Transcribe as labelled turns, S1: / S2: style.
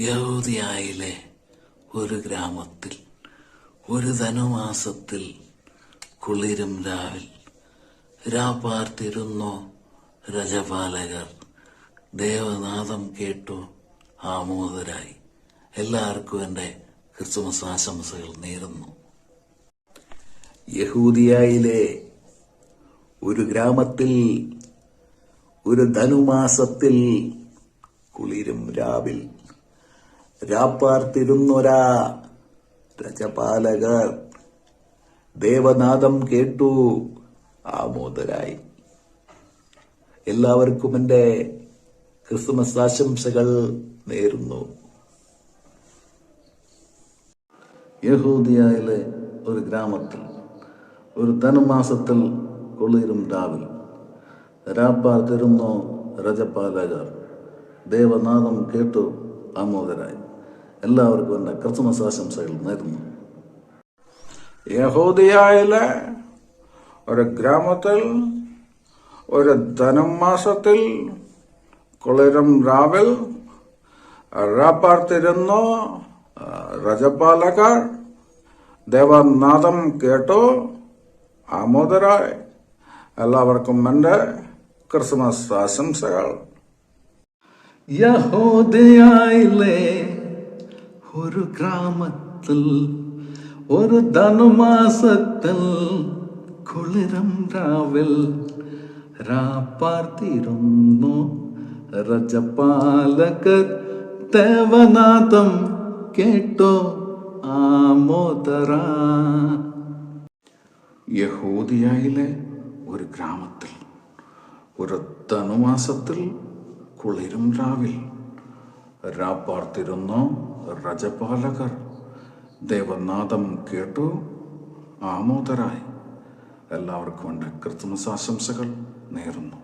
S1: യഹൂദിയായിലെ ഒരു ഗ്രാമത്തിൽ ഒരു ധനുമാസത്തിൽ കുളിരും രാവിൽ രാപ്പാർത്തിരുന്നു രജപാലകർ. ദേവനാദം കേട്ടു ആമോദരായി. എല്ലാവർക്കും എൻ്റെ ക്രിസ്തുമസ് ആശംസകൾ നേരുന്നു. യഹൂദിയായിലെ ഒരു ഗ്രാമത്തിൽ ഒരു ധനുമാസത്തിൽ കുളിരും രാവിൽ രാപ്പാർത്തിരുന്നൊരാ രജപാലകർ ദേവനാദം കേട്ടു ആമോദരായി. എല്ലാവർക്കും എൻ്റെ ക്രിസ്തുമസ് ആശംസകൾ നേരുന്നു. യഹൂദിയയിലെ ഒരു ഗ്രാമത്തിൽ ഒരു ധനുമാസത്തിൽ കുളിരും രാവിൽ രാപ്പാർത്തിരുന്നു രജപാലകർ ദേവനാദം കേട്ടു ആമോദരായി. എല്ലാവർക്കും എൻ്റെ ക്രിസ്തുമസ് ആശംസകൾ നേരുന്നു.
S2: യഹൂദിയയിലെ ഒരു ഗ്രാമത്തിൽ ഒരു ധനുമാസത്തിൽ കുളിരും രാവിൽ രാപ്പാർത്തിരുന്നു രജപാലകർ ദേവനാദം കേട്ടു ആമോദരായി. എല്ലാവർക്കും എൻ്റെ ക്രിസ്മസ് ആശംസകൾ.
S1: യഹൂദിയയിലെ ഒരു ഗ്രാമത്തിൽ ഒരു ധനുമാസത്തിൽ കുളിരം രാവിൽ രാപ്പാർത്തിരുന്നു രജപാലകർ ദേവനാദം കേട്ടു ആമോദരാ.
S2: യഹൂദിയയിലെ ഒരു ഗ്രാമത്തിൽ ഒരു ധനുമാസത്തിൽ കുളിരും രാവിൽ രാപ്പാർത്തിരുന്നു രജപാലകർ ദേവനാദം കേട്ടു ആമോദരായി. എല്ലാവർക്കും എൻ്റെ ക്രിസ്തുമസ് ആശംസകൾ നേരുന്നു.